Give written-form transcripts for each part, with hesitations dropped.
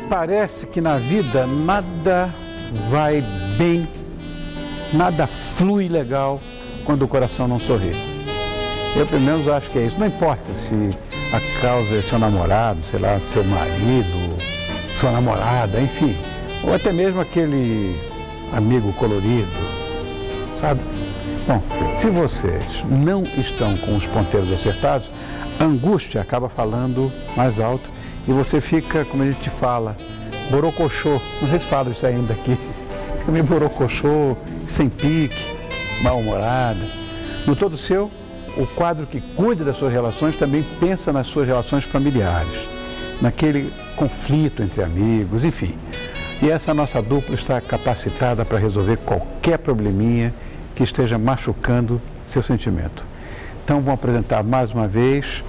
parece que na vida nada vai bem, nada flui legal quando o coração não sorri. Eu, pelo menos, acho que é isso. Não importa se a causa é seu namorado, sei lá, seu marido, sua namorada, enfim. Ou até mesmo aquele amigo colorido, sabe? Bom, se vocês não estão com os ponteiros acertados, a angústia acaba falando mais alto e você fica, como a gente fala, borocochô. Não sei se falo isso ainda aqui. Fica meio borocochô, sem pique, mal-humorada. No todo seu, o quadro que cuida das suas relações também pensa nas suas relações familiares, naquele conflito entre amigos, enfim. E essa nossa dupla está capacitada para resolver qualquer probleminha que esteja machucando seu sentimento. Então, vou apresentar mais uma vez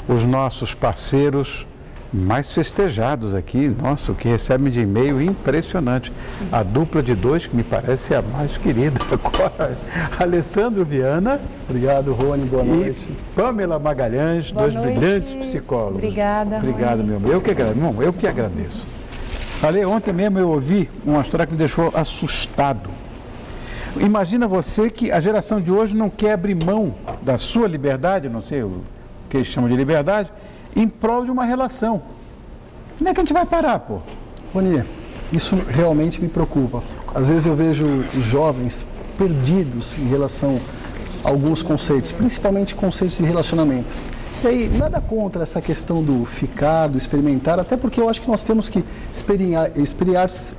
os nossos parceiros mais festejados aqui. Nossa, o que recebem de e-mail impressionante. A dupla de dois, que me parece a mais querida agora, Alessandro Viana. Obrigado, Rony, boa noite. E Pamela Magalhães, boa dois noite. Brilhantes psicólogos. Obrigada. Obrigado, Rony. meu amor. Eu que agradeço. Ale, ontem mesmo eu ouvi uma história que me deixou assustado. Imagina você que a geração de hoje não quer abrir mão da sua liberdade, não sei o que eles chamam de liberdade, em prol de uma relação. Como é que a gente vai parar, pô? Rony, isso realmente me preocupa. Às vezes eu vejo os jovens perdidos em relação a alguns conceitos, principalmente conceitos de relacionamento. E aí, nada contra essa questão do ficar, do experimentar, até porque eu acho que nós temos que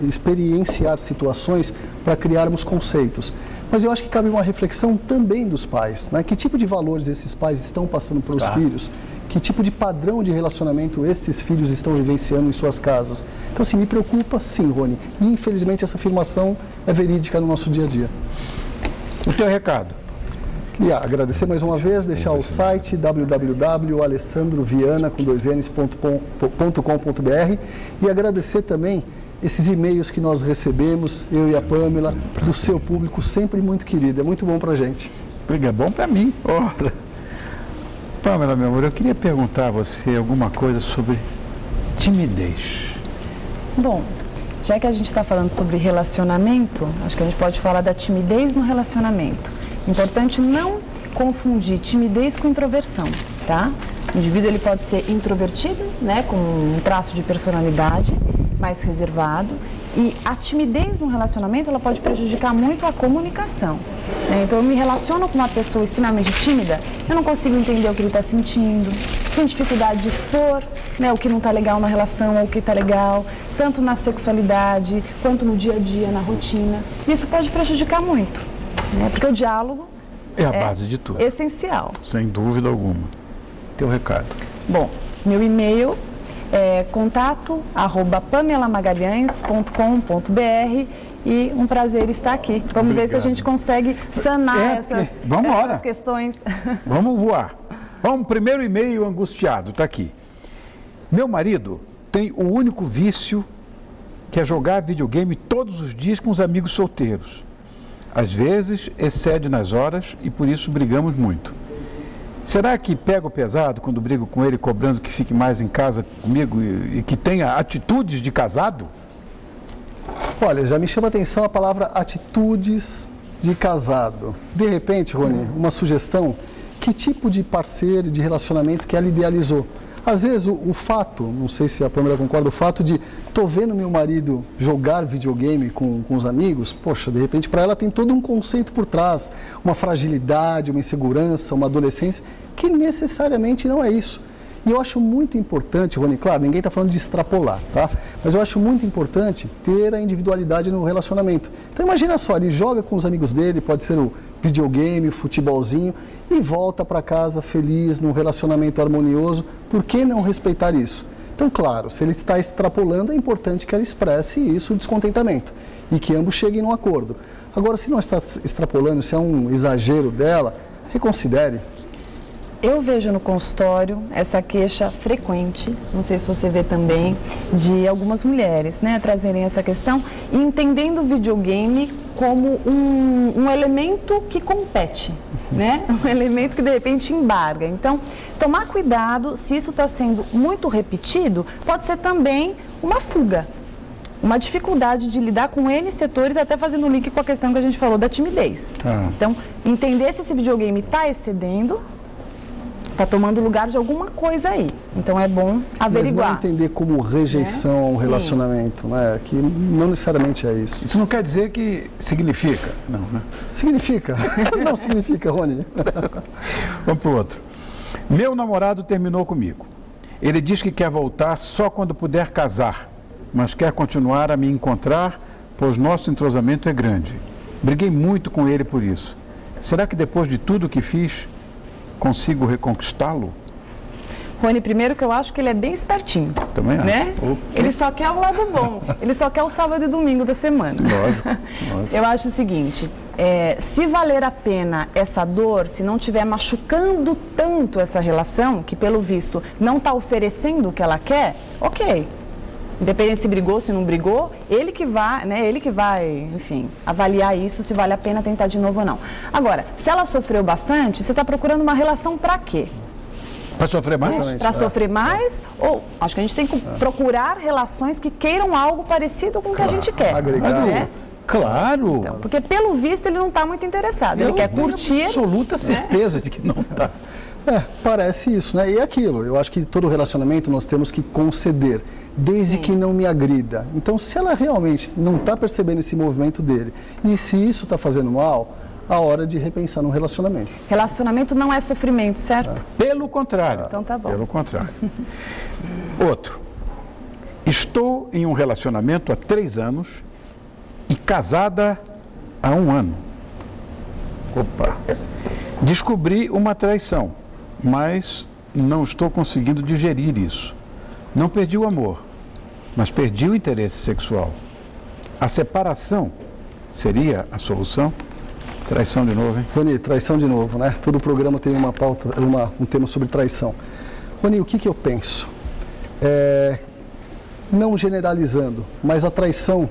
experienciar situações para criarmos conceitos. Mas eu acho que cabe uma reflexão também dos pais, né? Que tipo de valores esses pais estão passando para os filhos? Que tipo de padrão de relacionamento esses filhos estão vivenciando em suas casas? Então, assim, me preocupa sim, Rony. E, infelizmente, essa afirmação é verídica no nosso dia a dia. O teu recado? Queria agradecer mais uma vez, deixar o site www.alessandroviana.com.br e agradecer também esses e-mails que nós recebemos, eu e a Pamela, do seu público, sempre muito querido. É muito bom pra gente. É bom pra mim. Ora. Pamela, meu amor, eu queria perguntar a você alguma coisa sobre timidez. Bom, já que a gente está falando sobre relacionamento, acho que a gente pode falar da timidez no relacionamento. Importante não confundir timidez com introversão, tá? O indivíduo ele pode ser introvertido, né, com um traço de personalidade mais reservado, e a timidez no relacionamento ela pode prejudicar muito a comunicação, né? Então eu me relaciono com uma pessoa extremamente tímida, eu não consigo entender o que ele está sentindo, tem dificuldade de expor, né, o que não está legal na relação ou o que está legal, tanto na sexualidade quanto no dia a dia, na rotina. Isso pode prejudicar muito, né? Porque o diálogo é a base de tudo. Essencial. Sem dúvida alguma. Teu recado. Bom, meu e-mail é contato@pamelamagalhães.com.br e um prazer estar aqui. Vamos ver se a gente consegue sanar essas questões. Vamos voar. Vamos, primeiro e-mail angustiado, está aqui. Meu marido tem o único vício que é jogar videogame todos os dias com os amigos solteiros. Às vezes excede nas horas e por isso brigamos muito. Será que pego pesado quando brigo com ele, cobrando que fique mais em casa comigo e que tenha atitudes de casado? Olha, já me chama a atenção a palavra atitudes de casado. De repente, Rony, uma sugestão, que tipo de parceiro, de relacionamento que ela idealizou? Às vezes o fato, não sei se a Pamela concorda, o fato de tô vendo meu marido jogar videogame com os amigos, poxa, de repente para ela tem todo um conceito por trás, uma fragilidade, uma insegurança, uma adolescência, que necessariamente não é isso. E eu acho muito importante, Rony, claro, ninguém está falando de extrapolar, tá? Mas eu acho muito importante ter a individualidade no relacionamento. Então imagina só, ele joga com os amigos dele, pode ser o videogame, o futebolzinho, e volta para casa feliz, num relacionamento harmonioso. Por que não respeitar isso? Então, claro, se ele está extrapolando, é importante que ela expresse isso, o descontentamento, e que ambos cheguem num acordo. Agora, se não está extrapolando, se é um exagero dela, reconsidere. Eu vejo no consultório essa queixa frequente, não sei se você vê também, de algumas mulheres, né, trazerem essa questão e entendendo o videogame como um elemento que compete, né, um elemento que de repente embarga. Então, tomar cuidado, se isso está sendo muito repetido, pode ser também uma fuga, uma dificuldade de lidar com N setores, até fazendo link com a questão que a gente falou da timidez. Então, entender se esse videogame está excedendo, está tomando lugar de alguma coisa aí. Então é bom averiguar. Mas não entender como rejeição ao relacionamento, né? Que não necessariamente é isso. Isso não quer dizer que significa, não, né? Significa. Não significa, Rony. Vamos para o outro. Meu namorado terminou comigo. Ele diz que quer voltar só quando puder casar, mas quer continuar a me encontrar, pois nosso entrosamento é grande. Briguei muito com ele por isso. Será que depois de tudo que fiz, consigo reconquistá-lo? Rony, primeiro que eu acho que ele é bem espertinho. Também acho. Né? Ele só quer o lado bom. Ele só quer o sábado e domingo da semana. Lógico. Eu acho o seguinte, se valer a pena essa dor, se não estiver machucando tanto essa relação, que pelo visto não está oferecendo o que ela quer, ok. Independente se brigou, se não brigou, ele que vai, né, enfim, avaliar isso, se vale a pena tentar de novo ou não. Agora, se ela sofreu bastante, você está procurando uma relação para quê? Para sofrer mais? Para sofrer mais, ou acho que a gente tem que procurar relações que queiram algo parecido com o que a gente quer. Agregar. Né? Claro. Então, porque pelo visto ele não está muito interessado, ele quer curtir. Eu tenho absoluta certeza de que não está. Parece isso, né? E é aquilo, eu acho que todo relacionamento nós temos que conceder, desde que não me agrida. Então, se ela realmente não está percebendo esse movimento dele, e se isso está fazendo mal, a hora de repensar no relacionamento. Relacionamento não é sofrimento, certo? Pelo contrário. Então tá bom. Pelo contrário. Outro. Estou em um relacionamento há 3 anos e casada há 1 ano. Opa. Descobri uma traição, mas não estou conseguindo digerir isso. Não perdi o amor, mas perdi o interesse sexual. A separação seria a solução? Traição de novo, hein? Rony, traição de novo, né? Todo programa tem uma pauta, um tema sobre traição. Rony, o que eu penso? Não generalizando, mas a traição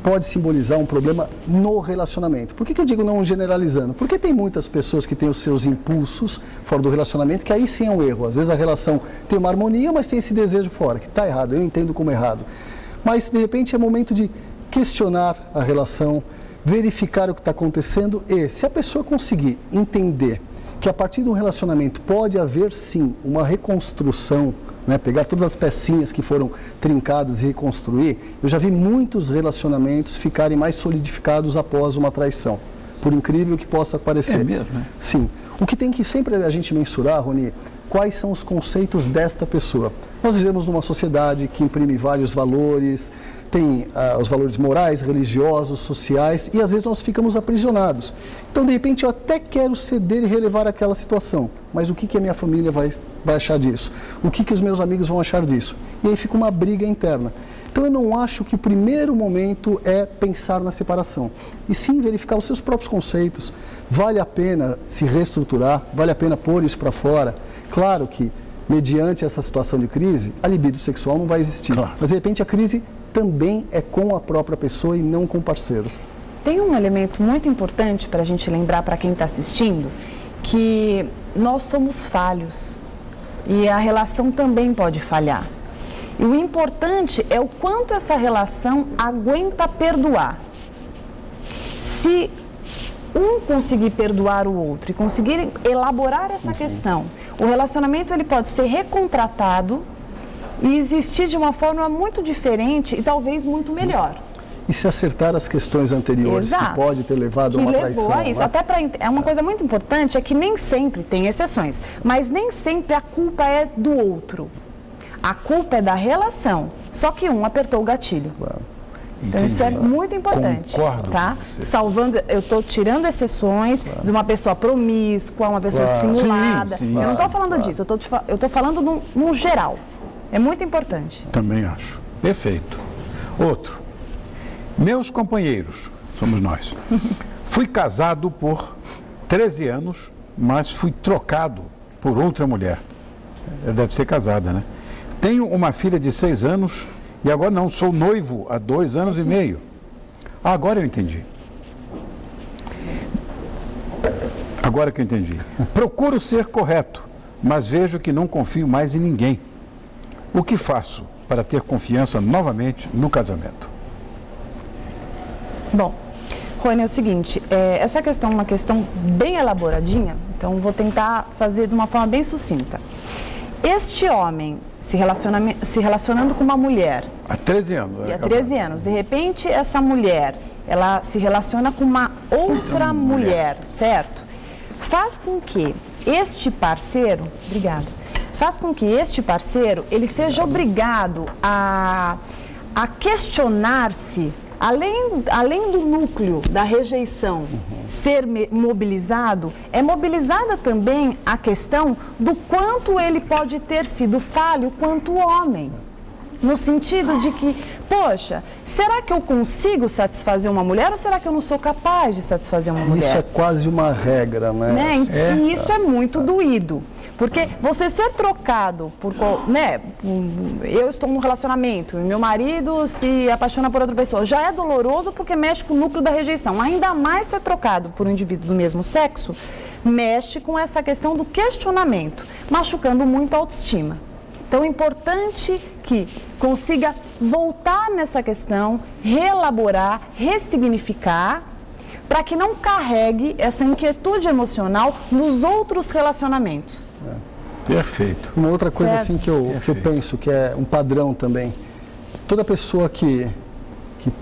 pode simbolizar um problema no relacionamento. Por que eu digo não generalizando? Porque tem muitas pessoas que têm os seus impulsos fora do relacionamento, que aí sim é um erro. Às vezes a relação tem uma harmonia, mas tem esse desejo fora, que está errado, eu entendo como errado. Mas, de repente, é momento de questionar a relação, verificar o que está acontecendo e, se a pessoa conseguir entender que a partir de um relacionamento pode haver, sim, uma reconstrução, né, pegar todas as pecinhas que foram trincadas e reconstruir, eu já vi muitos relacionamentos ficarem mais solidificados após uma traição, por incrível que possa parecer. É mesmo, né? Sim. O que tem que sempre a gente mensurar, Rony, quais são os conceitos desta pessoa. Nós vivemos numa sociedade que imprime vários valores, tem os valores morais, religiosos, sociais, e às vezes nós ficamos aprisionados. Então, de repente, eu até quero ceder e relevar aquela situação, mas o que a minha família vai achar disso? O que os meus amigos vão achar disso? E aí fica uma briga interna. Então, eu não acho que o primeiro momento é pensar na separação, e sim verificar os seus próprios conceitos. Vale a pena se reestruturar? Vale a pena pôr isso para fora? Claro que, mediante essa situação de crise, a libido sexual não vai existir. Claro. Mas, de repente, a crise também é com a própria pessoa e não com o parceiro. Tem um elemento muito importante para a gente lembrar para quem está assistindo, que nós somos falhos e a relação também pode falhar. E o importante é o quanto essa relação aguenta perdoar. Se um conseguir perdoar o outro e conseguir elaborar essa questão, o relacionamento ele pode ser recontratado e existir de uma forma muito diferente e talvez muito melhor. E se acertar as questões anteriores, que pode ter levado a uma traição. A isso. Até é uma coisa muito importante, é que nem sempre tem exceções, mas nem sempre a culpa é do outro. A culpa é da relação, só que um apertou o gatilho. Claro. Então isso é muito importante. Concordo, tá? Salvando, eu estou tirando exceções de uma pessoa promíscua, uma pessoa dissimulada. Sim, eu não estou falando disso, eu estou falando no geral. É muito importante. Também acho. Perfeito. Outro. Meus companheiros, somos nós. Fui casado por 13 anos, mas fui trocado por outra mulher. Ela deve ser casada, né? Tenho uma filha de 6 anos e agora não, sou noivo há 2 anos e meio. Ah, agora eu entendi. Agora que eu entendi. Procuro ser correto, mas vejo que não confio mais em ninguém. O que faço para ter confiança novamente no casamento? Bom, Rony, é o seguinte, essa questão é uma questão bem elaboradinha, então vou tentar fazer de uma forma bem sucinta. Este homem se relacionando com uma mulher... Há 13 anos. E há 13 anos. De repente, essa mulher, ela se relaciona com uma outra mulher, certo? Faz com que este parceiro... Obrigada. Faz com que este parceiro, ele seja obrigado a questionar-se, além do núcleo da rejeição ser mobilizado, é mobilizada também a questão do quanto ele pode ter sido falho quanto homem. No sentido de que, poxa, será que eu consigo satisfazer uma mulher ou será que eu não sou capaz de satisfazer uma mulher? Isso é quase uma regra, né? E isso é muito doído. Porque você ser trocado por... né? Eu estou num relacionamento e meu marido se apaixona por outra pessoa. Já é doloroso porque mexe com o núcleo da rejeição. Ainda mais ser trocado por um indivíduo do mesmo sexo, mexe com essa questão do questionamento, machucando muito a autoestima. Então, é importante que consiga voltar nessa questão, reelaborar, ressignificar, para que não carregue essa inquietude emocional nos outros relacionamentos. Perfeito. Uma outra coisa Certo. assim que eu penso, que é um padrão também. Toda pessoa que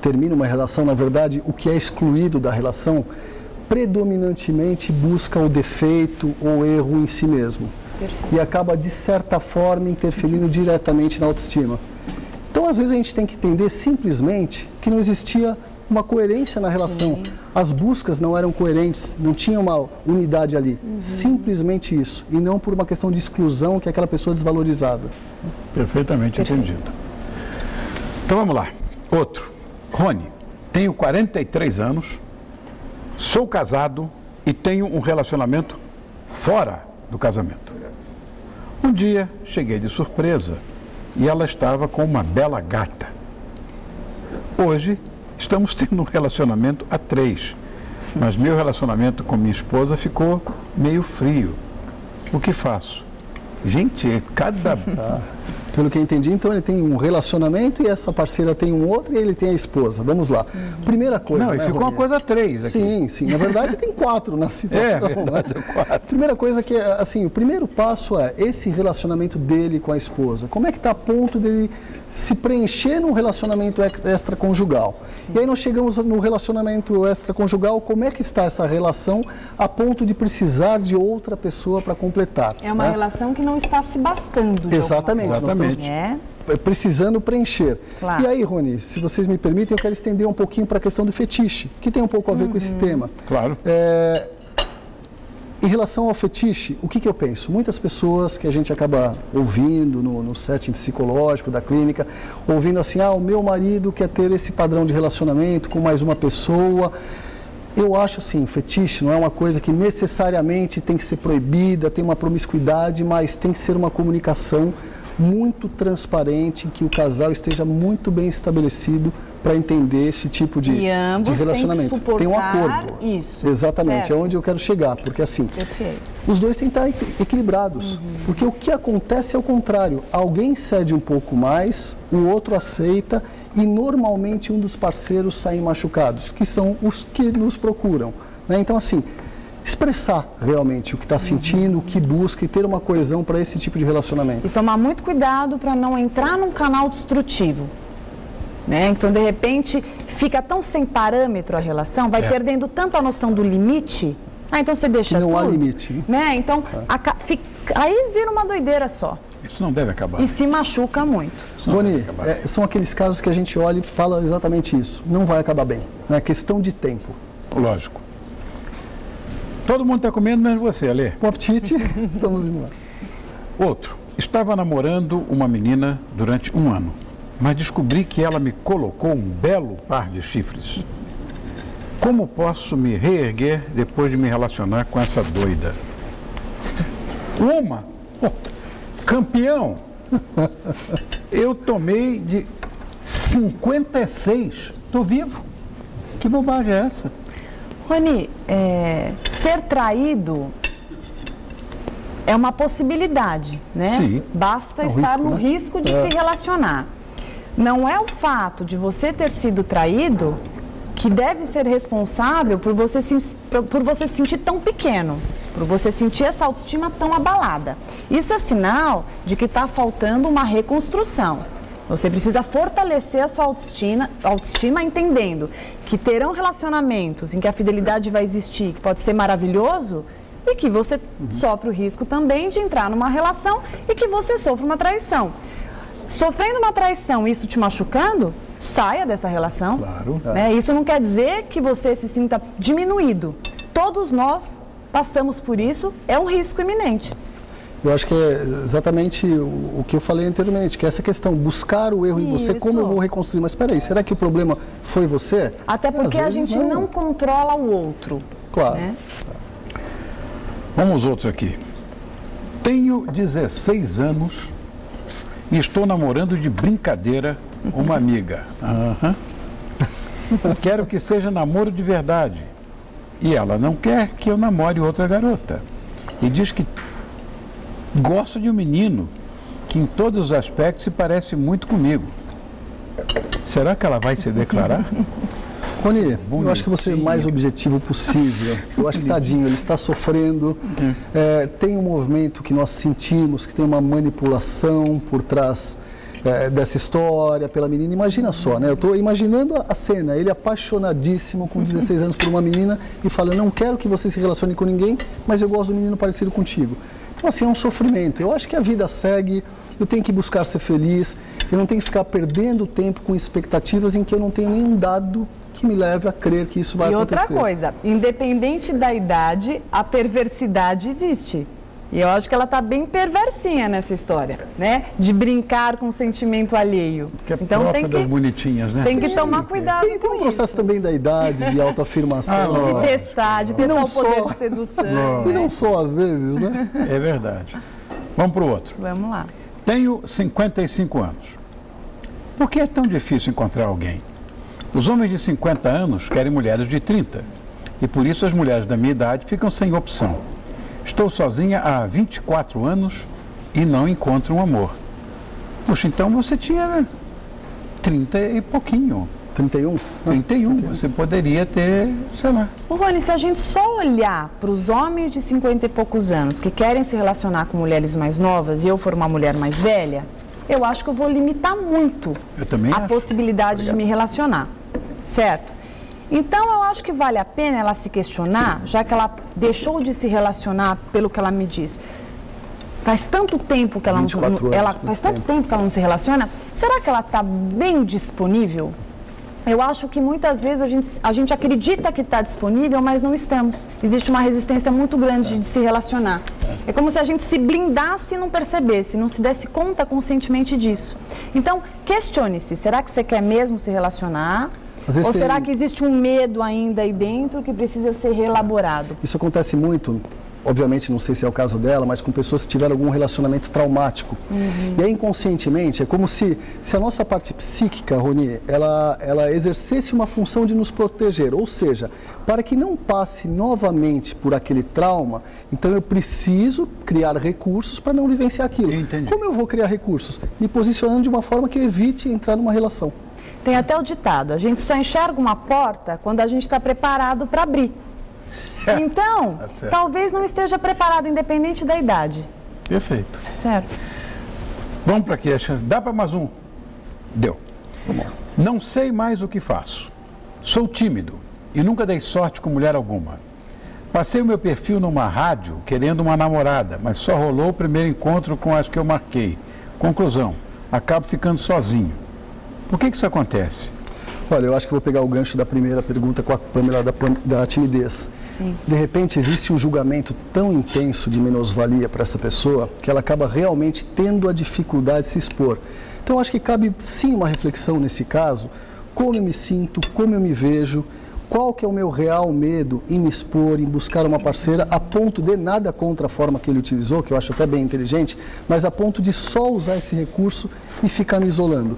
termina uma relação, na verdade, o que é excluído da relação, predominantemente busca o defeito ou o erro em si mesmo. Perfeito. E acaba, de certa forma, interferindo diretamente na autoestima. Então, às vezes, a gente tem que entender simplesmente que não existia uma coerência na relação. Sim. As buscas não eram coerentes, não tinha uma unidade ali. Simplesmente isso. E não por uma questão de exclusão, que é aquela pessoa desvalorizada. Perfeitamente entendido. Então, vamos lá. Outro. Rony, tenho 43 anos, sou casado e tenho um relacionamento fora do casamento. Um dia, cheguei de surpresa e ela estava com uma bela gata. Hoje, estamos tendo um relacionamento a 3, mas meu relacionamento com minha esposa ficou meio frio. O que faço? Gente, cada... Pelo que eu entendi, então ele tem um relacionamento e essa parceira tem um outro e ele tem a esposa. Vamos lá. Primeira coisa, Não, e ficou uma coisa a 3 aqui. Sim, sim. Na verdade, tem 4 na situação. Verdade, né? 4. Primeira coisa que, assim, o primeiro passo é esse relacionamento dele com a esposa. Como é que está a ponto dele se preencher num relacionamento extraconjugal? Sim. E aí nós chegamos no relacionamento extraconjugal, como é que está essa relação a ponto de precisar de outra pessoa para completar? É uma relação que não está se bastando. Exatamente. Nós estamos precisando preencher. Claro. E aí, Rony, se vocês me permitem, eu quero estender um pouquinho para a questão do fetiche, que tem um pouco a ver com esse tema. Claro. Em relação ao fetiche, o que eu penso? Muitas pessoas que a gente acaba ouvindo no setting psicológico da clínica, ouvindo assim, o meu marido quer ter esse padrão de relacionamento com mais uma pessoa. Eu acho assim, fetiche não é uma coisa que necessariamente tem que ser proibida, tem uma promiscuidade, mas tem que ser uma comunicação muito transparente, em que o casal esteja muito bem estabelecido para entender esse tipo de relacionamento. Tem um acordo. Isso. Exatamente, certo. é onde eu quero chegar, porque assim, Perfeito. Os dois têm que estar equilibrados, porque o que acontece é o contrário, alguém cede um pouco mais, o outro aceita e normalmente um dos parceiros sai machucados, que são os que nos procuram, né? Então assim, expressar realmente o que está sentindo, o que busca e ter uma coesão para esse tipo de relacionamento. E tomar muito cuidado para não entrar num canal destrutivo. Né? Então, de repente, fica tão sem parâmetro a relação, vai perdendo tanto a noção do limite. Então você deixa não tudo. Não há limite. Né? Então, aí vira uma doideira só. Isso não deve acabar. E se machuca muito. Rony, são aqueles casos que a gente olha e fala exatamente isso. Não vai acabar bem. É questão de tempo. Lógico. Todo mundo está comendo, menos você, Alê. Com apetite, estamos indo lá. Outro. Estava namorando uma menina durante 1 ano, mas descobri que ela me colocou um belo par de chifres. Como posso me reerguer depois de me relacionar com essa doida? Uma? Oh, campeão! Eu tomei de 56. Estou vivo. Que bobagem é essa? Rony, ser traído é uma possibilidade, né? Sim. Basta É um estar risco, no né? risco de se relacionar. Não é o fato de você ter sido traído que deve ser responsável por você se sentir tão pequeno, por você sentir essa autoestima tão abalada. Isso é sinal de que está faltando uma reconstrução. Você precisa fortalecer a sua autoestima entendendo que terão relacionamentos em que a fidelidade vai existir, que pode ser maravilhoso, e que você sofre o risco também de entrar numa relação e que você sofre uma traição. Sofrendo uma traição, isso te machucando, saia dessa relação. Claro. Né? Isso não quer dizer que você se sinta diminuído. Todos nós passamos por isso, é um risco iminente. Eu acho que é exatamente o que eu falei anteriormente, que é essa questão, buscar o erro em você, como eu vou reconstruir. Mas espera aí, será que o problema foi você? Até porque a gente não controla o outro. Claro. Né? Vamos outros aqui. Tenho 16 anos e estou namorando de brincadeira uma amiga. Quero que seja namoro de verdade. E ela não quer que eu namore outra garota. E diz que gosto de um menino que em todos os aspectos se parece muito comigo. Será que ela vai se declarar? Rony, eu acho que você é o mais objetivo possível. Eu acho que, tadinho, ele está sofrendo. Tem um movimento que nós sentimos, que tem uma manipulação por trás dessa história pela menina. Imagina só, né? Eu estou imaginando a cena, ele apaixonadíssimo, com 16 anos, por uma menina e falando, não quero que você se relacione com ninguém, mas eu gosto do menino parecido contigo. Então, assim, é um sofrimento. Eu acho que a vida segue, eu tenho que buscar ser feliz, eu não tenho que ficar perdendo tempo com expectativas em que eu não tenho nenhum dado que me leve a crer que isso vai acontecer. E outra coisa, independente da idade, a perversidade existe. E eu acho que ela está bem perversinha nessa história, né? De brincar com o sentimento alheio. Que é então própria das bonitinhas, né? Tem que tomar cuidado Tem com um processo isso. também da idade, de autoafirmação. De testar não o poder só. de sedução. E não só às vezes, né? É verdade. Vamos para o outro. Vamos lá. Tenho 55 anos. Por que é tão difícil encontrar alguém? Os homens de 50 anos querem mulheres de 30. E por isso as mulheres da minha idade ficam sem opção. Estou sozinha há 24 anos e não encontro um amor. Puxa, então você tinha 30 e pouquinho. 31? 31. Você poderia ter, sei lá. Ô, Rony, se a gente só olhar para os homens de 50 e poucos anos que querem se relacionar com mulheres mais novas e eu for uma mulher mais velha, eu acho que eu vou limitar muito Eu também a acho. possibilidade de me relacionar, certo? Então, eu acho que vale a pena ela se questionar, já que ela deixou de se relacionar, pelo que ela me diz. Faz tanto tempo que ela não, 24 anos, faz tanto tempo que ela não se relaciona. Será que ela está bem disponível? Eu acho que muitas vezes a gente acredita que está disponível, mas não estamos. Existe uma resistência muito grande de se relacionar. É como se a gente se blindasse e não percebesse, não se desse conta conscientemente disso. Então, questione-se, será que você quer mesmo se relacionar? Ou será que existe um medo ainda aí dentro que precisa ser reelaborado? Isso acontece muito, obviamente, não sei se é o caso dela, mas com pessoas que tiveram algum relacionamento traumático. E aí, inconscientemente, é como se a nossa parte psíquica, Rony, ela exercesse uma função de nos proteger. Ou seja, para que não passe novamente por aquele trauma, então eu preciso criar recursos para não vivenciar aquilo. Entendi. Como eu vou criar recursos? Me posicionando de uma forma que evite entrar numa relação. Tem até o ditado, a gente só enxerga uma porta quando a gente está preparado para abrir. Então, talvez não esteja preparado, independente da idade. Perfeito. Certo. Vamos para aqui. Dá para mais um? Deu. Não sei mais o que faço. Sou tímido e nunca dei sorte com mulher alguma. Passei o meu perfil numa rádio querendo uma namorada, mas só rolou o primeiro encontro com as que eu marquei. Conclusão, acabo ficando sozinho. Por que isso acontece? Olha, eu acho que vou pegar o gancho da primeira pergunta com a Pamela da timidez. Sim. De repente, existe um julgamento tão intenso de menosvalia para essa pessoa que ela acaba realmente tendo a dificuldade de se expor. Então, acho que cabe sim uma reflexão nesse caso, como eu me sinto, como eu me vejo, Qual que é o meu real medo em me expor, em buscar uma parceira, a ponto de nada contra a forma que ele utilizou, que eu acho até bem inteligente, mas a ponto de só usar esse recurso e ficar me isolando.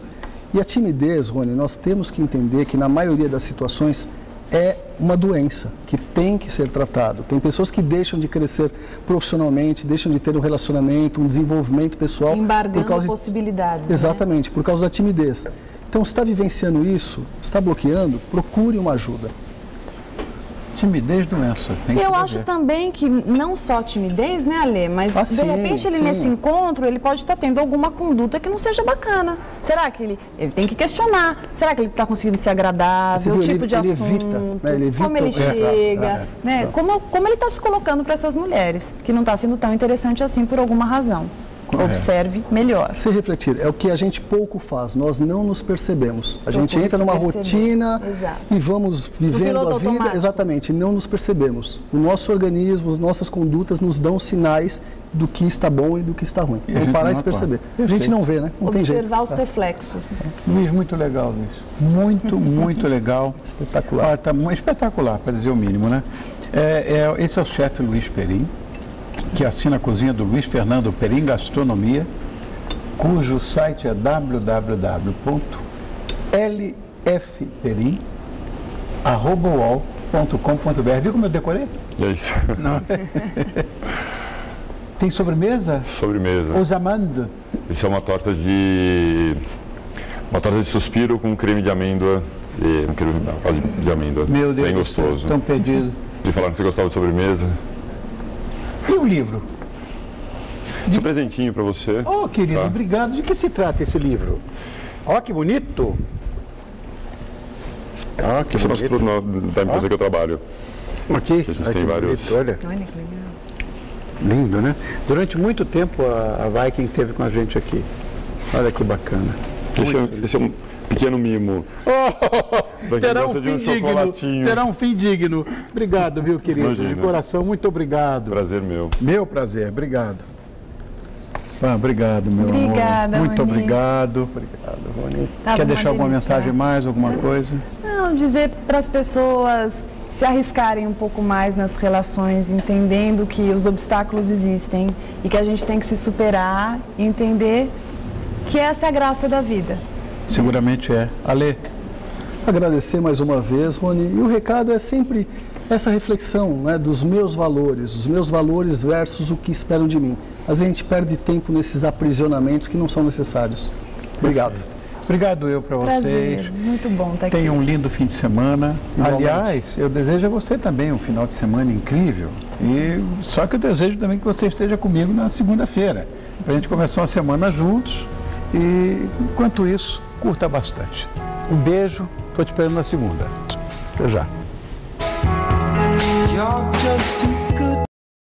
E a timidez, Rony, nós temos que entender que na maioria das situações é uma doença que tem que ser tratado. Tem pessoas que deixam de crescer profissionalmente, deixam de ter um relacionamento, um desenvolvimento pessoal. Embargando por causa possibilidades. Exatamente, por causa da timidez. Então, se está vivenciando isso, está bloqueando, procure uma ajuda. Timidez, doença. Tem que Eu ver. acho também que não só timidez, né, Ale? Mas de sim, repente ele sim. nesse encontro, ele pode estar tendo alguma conduta que não seja bacana. Será que ele tem que questionar? Será que ele está conseguindo ser agradável? Você O viu, tipo de ele assunto? evita, né? Ele evita como ele o- chega? Né? Como ele está se colocando para essas mulheres? Que não está sendo tão interessante assim por alguma razão. Observe melhor. Se refletir, é o que a gente pouco faz, nós não nos percebemos. A gente Procure entra se numa perceber. rotina Exato. e vamos vivendo piloto a vida, automático. exatamente, e não nos percebemos. O nosso organismo, as nossas condutas nos dão sinais do que está bom e do que está ruim. E a Vamos gente parar não e se atua. perceber. A gente não vê, né? Não tem jeito. Observar os reflexos. Luiz, muito legal, Luiz. Muito legal. Espetacular. Ah, tá muito espetacular, para dizer o mínimo, né? Esse é o chefe Luiz Perim, que assina a cozinha do Luiz Fernando Perim Gastronomia, cujo site é www.lfperim@uol.com.br. Viu como eu decorei? É isso. Não. Tem sobremesa? Sobremesa. Os amandes. Isso é uma torta de suspiro com creme de amêndoa e um creme quase de amêndoa. Meu Deus Bem do céu, gostoso. tão pedido. E falaram que você gostava de sobremesa. E o livro? Esse é um presentinho para você. Oh, querido, Tá. obrigado. De que se trata esse livro? Ó, que bonito. Ah, que Esse é o nosso bonito. produto da empresa que eu trabalho. Aqui, Que a gente ai, tem que vários. bonito, olha, Olha que legal. lindo, né? Durante muito tempo a Viking esteve com a gente aqui. Olha que bacana. Esse é um pequeno mimo. Pra quem Terá um gosta de fim um digno. chocolatinho. Terá um fim digno. Obrigado, viu, querido? Imagina. De coração, muito obrigado. Prazer meu. Meu prazer, obrigado. Ah, obrigado, meu Obrigada, amor. Muito Rony. obrigado. Obrigado, Rony. Tava Quer uma deixar alguma delícia. mensagem mais, alguma coisa? Não, dizer para as pessoas se arriscarem um pouco mais nas relações, entendendo que os obstáculos existem e que a gente tem que se superar e entender que essa é a graça da vida. Seguramente é. Ale, Agradecer mais uma vez, Rony. E o recado é sempre essa reflexão, né, dos meus valores, os meus valores versus o que esperam de mim. Às vezes a gente perde tempo nesses aprisionamentos que não são necessários. Obrigado. obrigado eu para vocês. Prazer, muito bom estar aqui. Tenham um lindo fim de semana. Igualmente. Aliás, eu desejo a você também um final de semana incrível. E só que eu desejo também que você esteja comigo na segunda-feira, para a gente começar uma semana juntos. E enquanto isso, curta bastante. Um beijo, estou te esperando na segunda. Até já. You're just